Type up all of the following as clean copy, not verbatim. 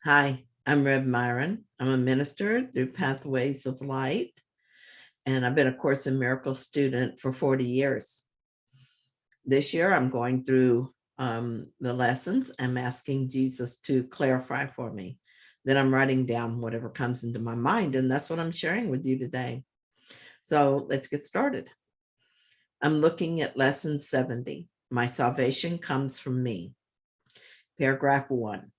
Hi, I'm Reb Myron. I'm a minister through Pathways of Light, and I've been a Course in Miracles student for 40 years. This year, I'm going through the lessons. I'm asking Jesus to clarify for me. Then I'm writing down whatever comes into my mind, and that's what I'm sharing with you today. So let's get started. I'm looking at lesson 70. My salvation comes from me. Paragraph 1.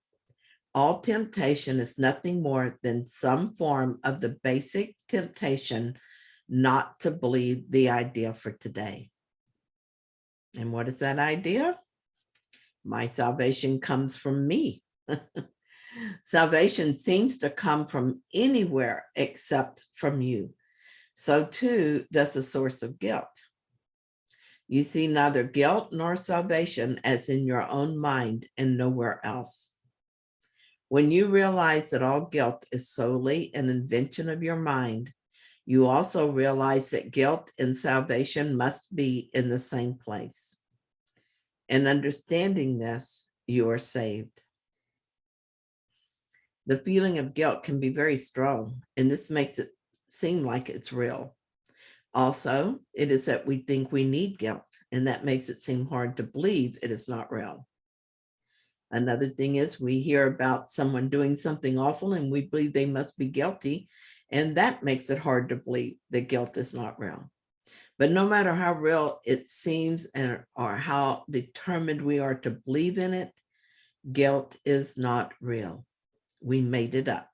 All temptation is nothing more than some form of the basic temptation not to believe the idea for today. And what is that idea? My salvation comes from me. Salvation seems to come from anywhere except from you. So too does the source of guilt. You see neither guilt nor salvation as in your own mind and nowhere else. When you realize that all guilt is solely an invention of your mind, you also realize that guilt and salvation must be in the same place. In understanding this, you are saved. The feeling of guilt can be very strong, and this makes it seem like it's real. Also, it is that we think we need guilt, and that makes it seem hard to believe it is not real. Another thing is we hear about someone doing something awful and we believe they must be guilty, and that makes it hard to believe that guilt is not real. But no matter how real it seems or how determined we are to believe in it, guilt is not real. We made it up.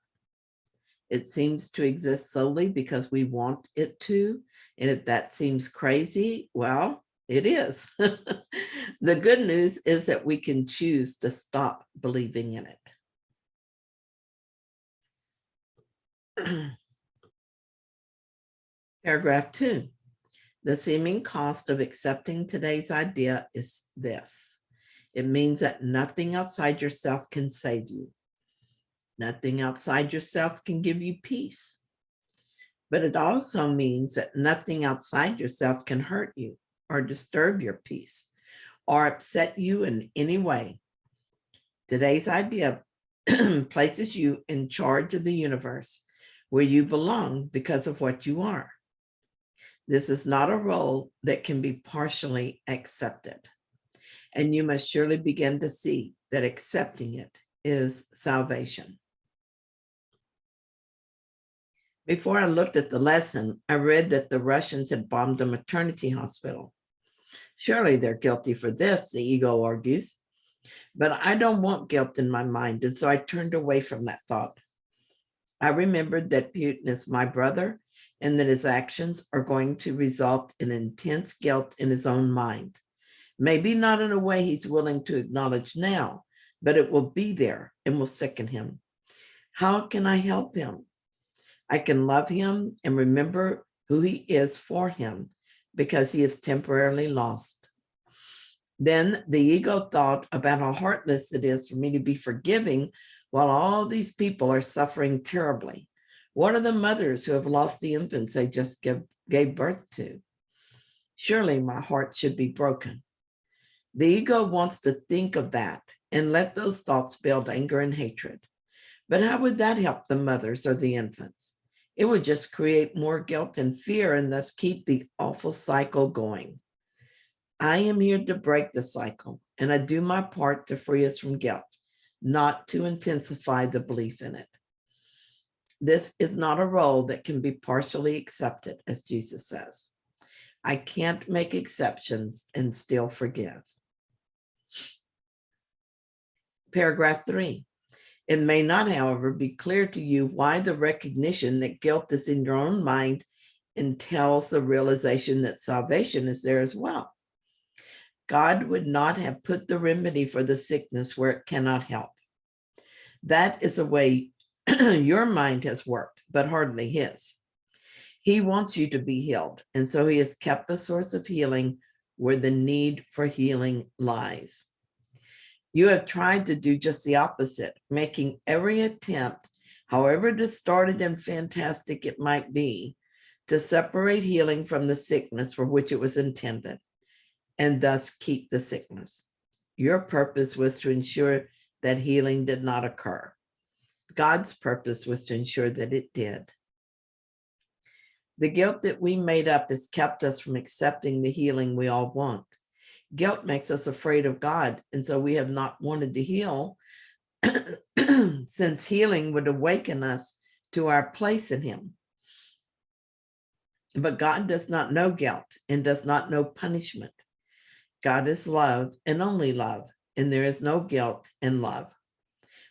It seems to exist solely because we want it to, and if that seems crazy, well, it is. The good news is that we can choose to stop believing in it. Paragraph 2. The seeming cost of accepting today's idea is this. It means that nothing outside yourself can save you. Nothing outside yourself can give you peace. But it also means that nothing outside yourself can hurt you or disturb your peace or upset you in any way. Today's idea places you in charge of the universe where you belong because of what you are. This is not a role that can be partially accepted. And you must surely begin to see that accepting it is salvation. Before I looked at the lesson, I read that the Russians had bombed a maternity hospital. Surely they're guilty for this, the ego argues. But I don't want guilt in my mind, and so I turned away from that thought. I remembered that Putin is my brother and that his actions are going to result in intense guilt in his own mind. Maybe not in a way he's willing to acknowledge now, but it will be there and will sicken him. How can I help him? I can love him and remember who he is for him because he is temporarily lost. Then the ego thought about how heartless it is for me to be forgiving while all these people are suffering terribly. What are the mothers who have lost the infants they just gave birth to? Surely my heart should be broken. The ego wants to think of that and let those thoughts build anger and hatred. But how would that help the mothers or the infants? It would just create more guilt and fear and thus keep the awful cycle going. I am here to break the cycle, and I do my part to free us from guilt, not to intensify the belief in it. This is not a role that can be partially accepted, as Jesus says. I can't make exceptions and still forgive. Paragraph 3. It may not, however, be clear to you why the recognition that guilt is in your own mind entails the realization that salvation is there as well. God would not have put the remedy for the sickness where it cannot help. That is the way your mind has worked, but hardly his. He wants you to be healed, and so he has kept the source of healing where the need for healing lies. You have tried to do just the opposite, making every attempt, however distorted and fantastic it might be, to separate healing from the sickness for which it was intended, and thus keep the sickness. Your purpose was to ensure that healing did not occur. God's purpose was to ensure that it did. The guilt that we made up has kept us from accepting the healing we all want. Guilt makes us afraid of God, and so we have not wanted to heal since healing would awaken us to our place in Him. But God does not know guilt and does not know punishment. God is love and only love, and there is no guilt in love.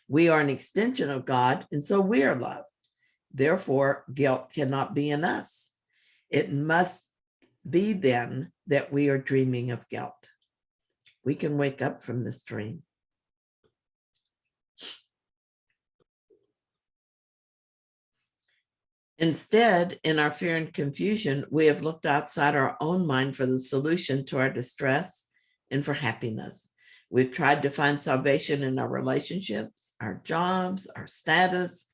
We are an extension of God, and so we are love. Therefore, guilt cannot be in us. It must be then that we are dreaming of guilt. We can wake up from this dream. Instead, in our fear and confusion, we have looked outside our own mind for the solution to our distress and for happiness. We've tried to find salvation in our relationships, our jobs, our status.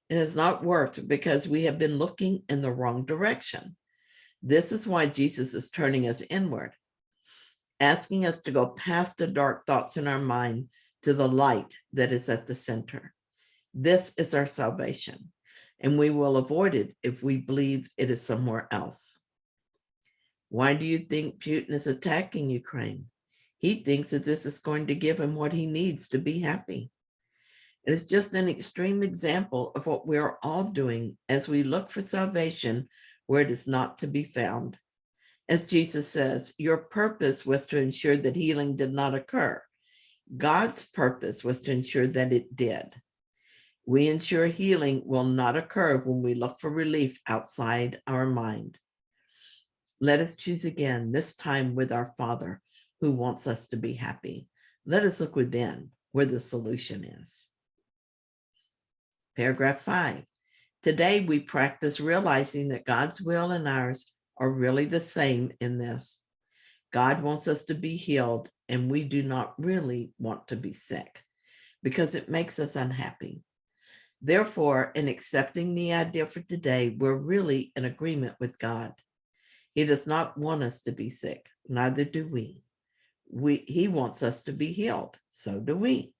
It has not worked because we have been looking in the wrong direction. This is why Jesus is turning us inward, asking us to go past the dark thoughts in our mind to the light that is at the center. This is our salvation, and we will avoid it if we believe it is somewhere else. Why do you think Putin is attacking Ukraine? He thinks that this is going to give him what he needs to be happy. It is just an extreme example of what we are all doing as we look for salvation where it is not to be found. As Jesus says, your purpose was to ensure that healing did not occur. God's purpose was to ensure that it did. We ensure healing will not occur when we look for relief outside our mind. Let us choose again, this time with our Father who wants us to be happy. Let us look within where the solution is. Paragraph 5. Today we practice realizing that God's will and ours are really the same in this. God wants us to be healed, and we do not really want to be sick because it makes us unhappy. Therefore, in accepting the idea for today, we're really in agreement with God. He does not want us to be sick, neither do we. He wants us to be healed, so do we.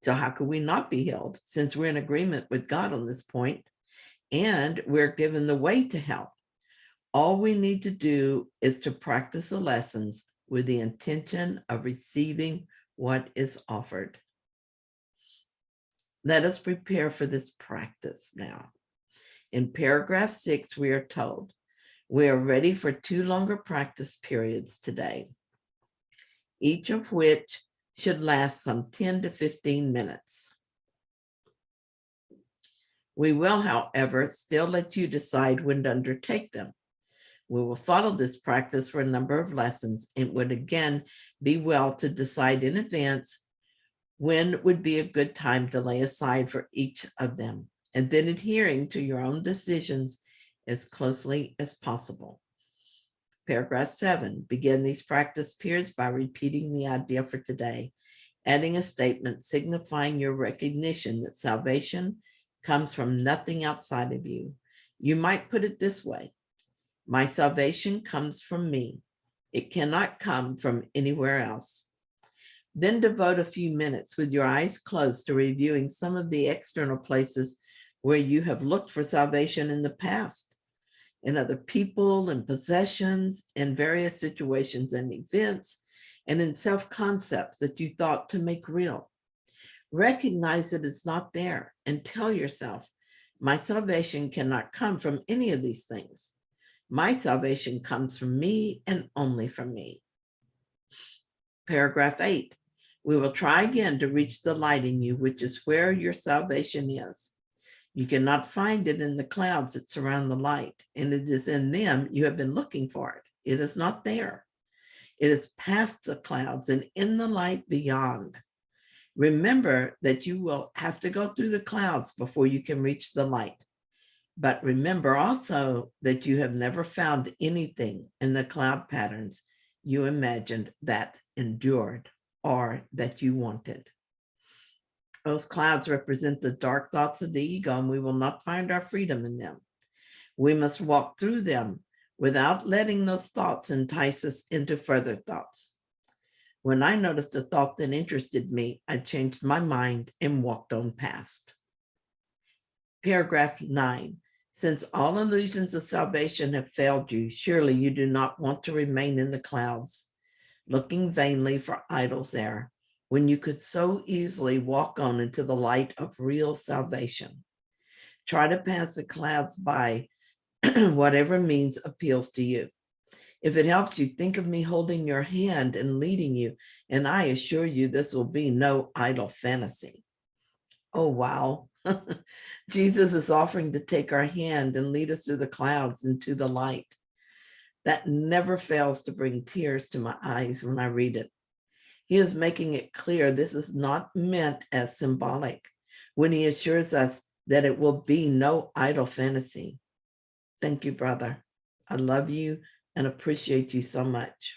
So how could we not be healed since we're in agreement with God on this point and we're given the way to health? All we need to do is to practice the lessons with the intention of receiving what is offered. Let us prepare for this practice now. In paragraph 6, we are told, we are ready for 2 longer practice periods today, each of which should last some 10 to 15 minutes. We will, however, still let you decide when to undertake them. We will follow this practice for a number of lessons. It would again be well to decide in advance when would be a good time to lay aside for each of them, and then adhering to your own decisions as closely as possible. Paragraph 7, begin these practice periods by repeating the idea for today, adding a statement signifying your recognition that salvation comes from nothing outside of you. You might put it this way: my salvation comes from me. It cannot come from anywhere else. Then devote a few minutes with your eyes closed to reviewing some of the external places where you have looked for salvation in the past, in other people and possessions, in various situations and events, and in self-concepts that you thought to make real. Recognize that it's not there and tell yourself, my salvation cannot come from any of these things. My salvation comes from me and only from me. Paragraph 8, we will try again to reach the light in you, which is where your salvation is. You cannot find it in the clouds that surround the light, and it is in them you have been looking for it. It is not there. It is past the clouds and in the light beyond. Remember that you will have to go through the clouds before you can reach the light. But remember also that you have never found anything in the cloud patterns you imagined that endured or that you wanted. Those clouds represent the dark thoughts of the ego, and we will not find our freedom in them. We must walk through them without letting those thoughts entice us into further thoughts. When I noticed a thought that interested me, I changed my mind and walked on past. Paragraph 9. Since all illusions of salvation have failed you, surely you do not want to remain in the clouds, looking vainly for idols there, when you could so easily walk on into the light of real salvation. Try to pass the clouds by whatever means appeals to you. If it helps you, think of me holding your hand and leading you, and I assure you this will be no idle fantasy. Oh, wow. Jesus is offering to take our hand and lead us through the clouds into the light. That never fails to bring tears to my eyes when I read it. He is making it clear this is not meant as symbolic when he assures us that it will be no idle fantasy. Thank you, brother. I love you and appreciate you so much.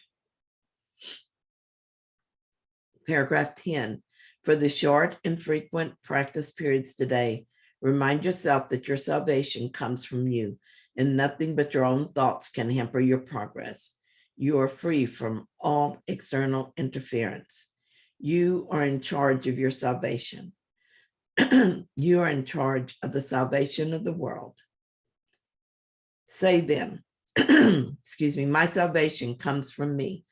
Paragraph 10. For the short and frequent practice periods today, remind yourself that your salvation comes from you, and nothing but your own thoughts can hamper your progress. You are free from all external interference. You are in charge of your salvation. You are in charge of the salvation of the world. Say then, excuse me, my salvation comes from me.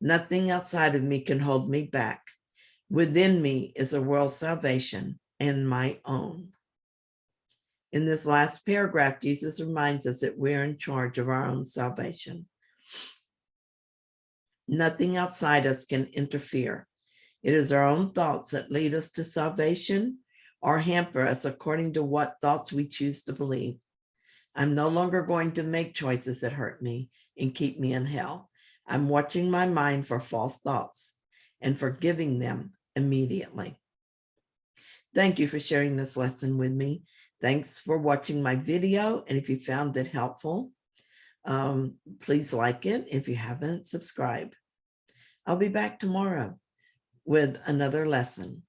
Nothing outside of me can hold me back. Within me is a world's salvation and my own. In this last paragraph, Jesus reminds us that we're in charge of our own salvation. Nothing outside us can interfere. It is our own thoughts that lead us to salvation or hamper us according to what thoughts we choose to believe. I'm no longer going to make choices that hurt me and keep me in hell. I'm watching my mind for false thoughts and forgiving them immediately. Thank you for sharing this lesson with me. Thanks for watching my video. And if you found it helpful, please like it. If you haven't, subscribe. I'll be back tomorrow with another lesson.